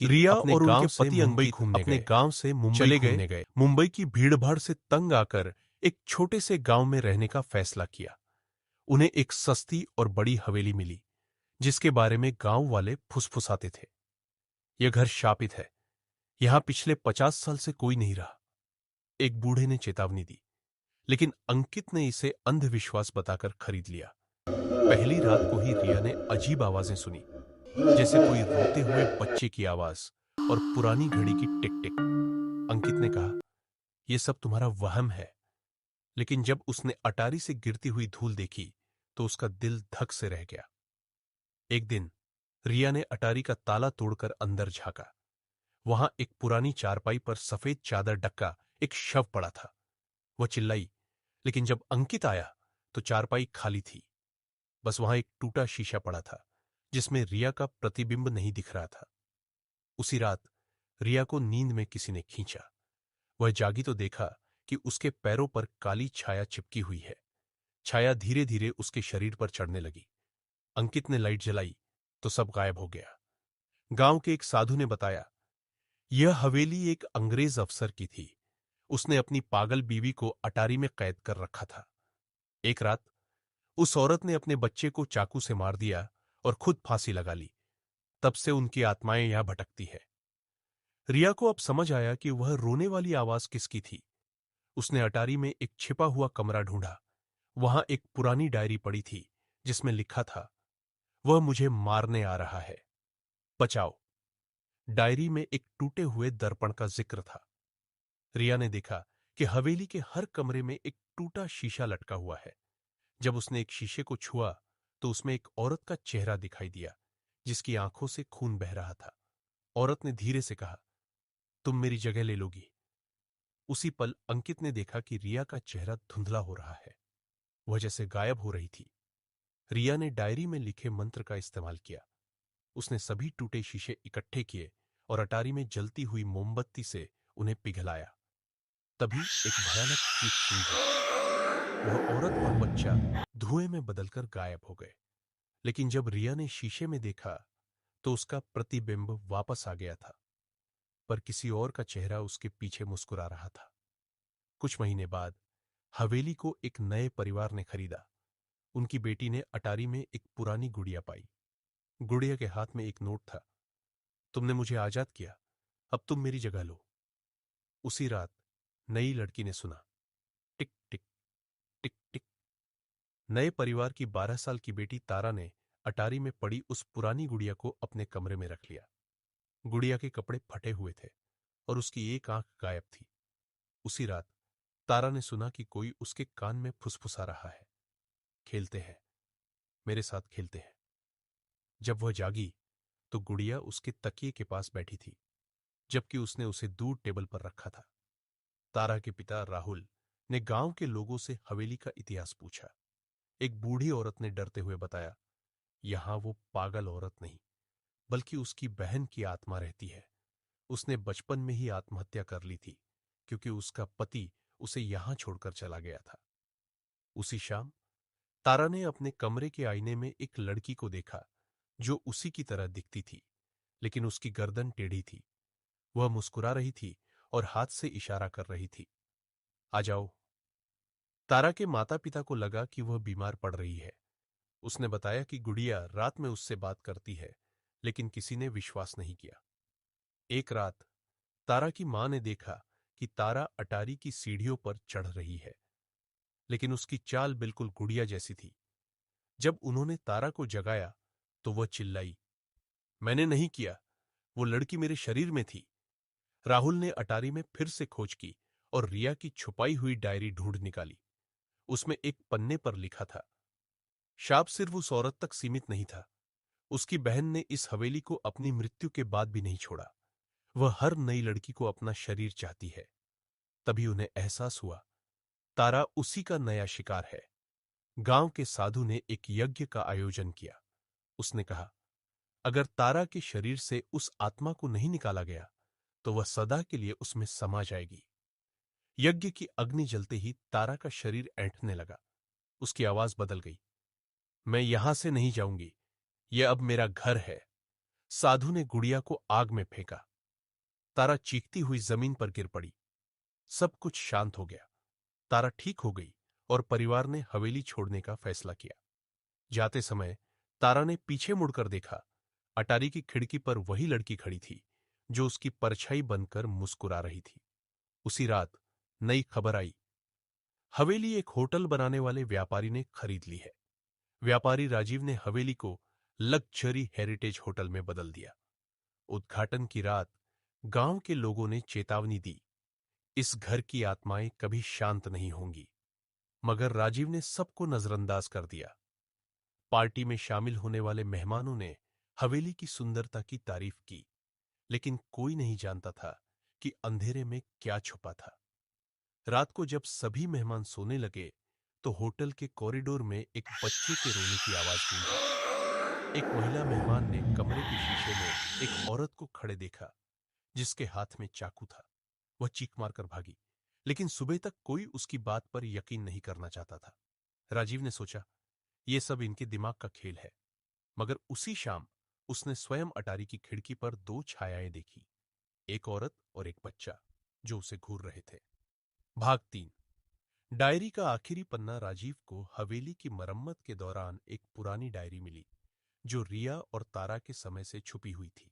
रिया अपने और गांव उनके से पति मुंबई अंकित घूमने अपने गए। गांव से मुंबई चले घूमने गए। मुंबई की भीड़भाड़ से तंग आकर एक छोटे से गांव में रहने का फैसला किया। उन्हें एक सस्ती और बड़ी हवेली मिली, जिसके बारे में गांव वाले फुसफुसाते थे। यह घर शापित है, यहां पिछले 50 साल से कोई नहीं रहा, एक बूढ़े ने चेतावनी दी। लेकिन अंकित ने इसे अंधविश्वास बताकर खरीद लिया। पहली रात को ही रिया ने अजीब आवाजें सुनी, जैसे कोई रोते हुए बच्चे की आवाज और पुरानी घड़ी की टिक टिक। अंकित ने कहा, यह सब तुम्हारा वहम है। लेकिन जब उसने अटारी से गिरती हुई धूल देखी तो उसका दिल धक से रह गया। एक दिन रिया ने अटारी का ताला तोड़कर अंदर झांका। वहां एक पुरानी चारपाई पर सफेद चादर ढका एक शव पड़ा था। वह चिल्लाई, लेकिन जब अंकित आया तो चारपाई खाली थी। बस वहां एक टूटा शीशा पड़ा था, जिसमें रिया का प्रतिबिंब नहीं दिख रहा था। उसी रात रिया को नींद में किसी ने खींचा। वह जागी तो देखा कि उसके पैरों पर काली छाया चिपकी हुई है। छाया धीरे धीरे उसके शरीर पर चढ़ने लगी। अंकित ने लाइट जलाई तो सब गायब हो गया। गांव के एक साधु ने बताया, यह हवेली एक अंग्रेज अफसर की थी। उसने अपनी पागल बीवी को अटारी में कैद कर रखा था। एक रात उस औरत ने अपने बच्चे को चाकू से मार दिया और खुद फांसी लगा ली। तब से उनकी आत्माएं यहां भटकती है। रिया को अब समझ आया कि वह रोने वाली आवाज किसकी थी। उसने अटारी में एक छिपा हुआ कमरा ढूंढा। वहां एक पुरानी डायरी पड़ी थी, जिसमें लिखा था, वह मुझे मारने आ रहा है, बचाओ। डायरी में एक टूटे हुए दर्पण का जिक्र था। रिया ने देखा कि हवेली के हर कमरे में एक टूटा शीशा लटका हुआ है। जब उसने एक शीशे को छुआ तो उसमें एक औरत का चेहरा दिखाई दिया, जिसकी आंखों से खून बह रहा था। औरत ने धीरे से कहा, तुम मेरी जगह ले लोगी। उसी पल अंकित ने देखा कि रिया का चेहरा धुंधला हो रहा है। वह जैसे गायब हो रही थी। रिया ने डायरी में लिखे मंत्र का इस्तेमाल किया। उसने सभी टूटे शीशे इकट्ठे किए और अटारी में जलती हुई मोमबत्ती से उन्हें पिघलाया। तभी एक भयानक चीख गूंजी। वह औरत और बच्चा धुएं में बदलकर गायब हो गए। लेकिन जब रिया ने शीशे में देखा तो उसका प्रतिबिंब वापस आ गया था, पर किसी और का चेहरा उसके पीछे मुस्कुरा रहा था। कुछ महीने बाद हवेली को एक नए परिवार ने खरीदा। उनकी बेटी ने अटारी में एक पुरानी गुड़िया पाई। गुड़िया के हाथ में एक नोट था, तुमने मुझे आजाद किया, अब तुम मेरी जगह लो। उसी रात नई लड़की ने सुना, टिक टिक टिक टिक। नए परिवार की 12 साल की बेटी तारा ने अटारी में पड़ी उस पुरानी गुड़िया को अपने कमरे में रख लिया। गुड़िया के कपड़े फटे हुए थे और उसकी एक आंख गायब थी। उसी रात तारा ने सुना कि कोई उसके कान में फुसफुसा रहा है, खेलते हैं, मेरे साथ खेलते हैं। जब वह जागी तो गुड़िया उसके तकिए के पास बैठी थी, जबकि उसने उसे दूर टेबल पर रखा था। तारा के पिता राहुल ने गांव के लोगों से हवेली का इतिहास पूछा। एक बूढ़ी औरत ने डरते हुए बताया, यहां वो पागल औरत नहीं, बल्कि उसकी बहन की आत्मा रहती है। उसने बचपन में ही आत्महत्या कर ली थी, क्योंकि उसका पति उसे यहां छोड़कर चला गया था। उसी शाम तारा ने अपने कमरे के आईने में एक लड़की को देखा, जो उसी की तरह दिखती थी, लेकिन उसकी गर्दन टेढ़ी थी। वह मुस्कुरा रही थी और हाथ से इशारा कर रही थी, आ जाओ। तारा के माता पिता को लगा कि वह बीमार पड़ रही है। उसने बताया कि गुड़िया रात में उससे बात करती है, लेकिन किसी ने विश्वास नहीं किया। एक रात तारा की मां ने देखा कि तारा अटारी की सीढ़ियों पर चढ़ रही है, लेकिन उसकी चाल बिल्कुल गुड़िया जैसी थी। जब उन्होंने तारा को जगाया तो वह चिल्लाई, मैंने नहीं किया, वो लड़की मेरे शरीर में थी। राहुल ने अटारी में फिर से खोज की और रिया की छुपाई हुई डायरी ढूंढ निकाली। उसमें एक पन्ने पर लिखा था, शाप सिर्फ उस औरत तक सीमित नहीं था। उसकी बहन ने इस हवेली को अपनी मृत्यु के बाद भी नहीं छोड़ा। वह हर नई लड़की को अपना शरीर चाहती है। तभी उन्हें एहसास हुआ, तारा उसी का नया शिकार है। गांव के साधु ने एक यज्ञ का आयोजन किया। उसने कहा, अगर तारा के शरीर से उस आत्मा को नहीं निकाला गया तो वह सदा के लिए उसमें समा जाएगी। यज्ञ की अग्नि जलते ही तारा का शरीर ऐंठने लगा। उसकी आवाज बदल गई, मैं यहां से नहीं जाऊंगी, यह अब मेरा घर है। साधु ने गुड़िया को आग में फेंका। तारा चीखती हुई जमीन पर गिर पड़ी। सब कुछ शांत हो गया। तारा ठीक हो गई और परिवार ने हवेली छोड़ने का फैसला किया। जाते समय तारा ने पीछे मुड़कर देखा। अटारी की खिड़की पर वही लड़की खड़ी थी जो उसकी परछाई बनकर मुस्कुरा रही थी। उसी रात नई खबर आई। हवेली एक होटल बनाने वाले व्यापारी ने खरीद ली है। व्यापारी राजीव ने हवेली को लग्जरी हेरिटेज होटल में बदल दिया। उद्घाटन की रात गांव के लोगों ने चेतावनी दी, इस घर की आत्माएं कभी शांत नहीं होंगी। मगर राजीव ने सबको नजरअंदाज कर दिया। पार्टी में शामिल होने वाले मेहमानों ने हवेली की सुंदरता की तारीफ की, लेकिन कोई नहीं जानता था कि अंधेरे में क्या छुपा था। रात को जब सभी मेहमान सोने लगे तो होटल के कॉरिडोर में एक बच्चे के रोने की आवाज गूंजी। एक महिला मेहमान ने कमरे के शीशे में एक औरत को खड़े देखा जिसके हाथ में चाकू था। वह चीख मारकर भागी, लेकिन सुबह तक कोई उसकी बात पर यकीन नहीं करना चाहता था। राजीव ने सोचा, यह सब इनके दिमाग का खेल है। मगर उसी शाम उसने स्वयं अटारी की खिड़की पर दो छायाएं देखी, एक औरत और एक बच्चा जो उसे घूर रहे थे। भाग 3। डायरी का आखिरी पन्ना। राजीव को हवेली की मरम्मत के दौरान एक पुरानी डायरी मिली जो रिया और तारा के समय से छुपी हुई थी।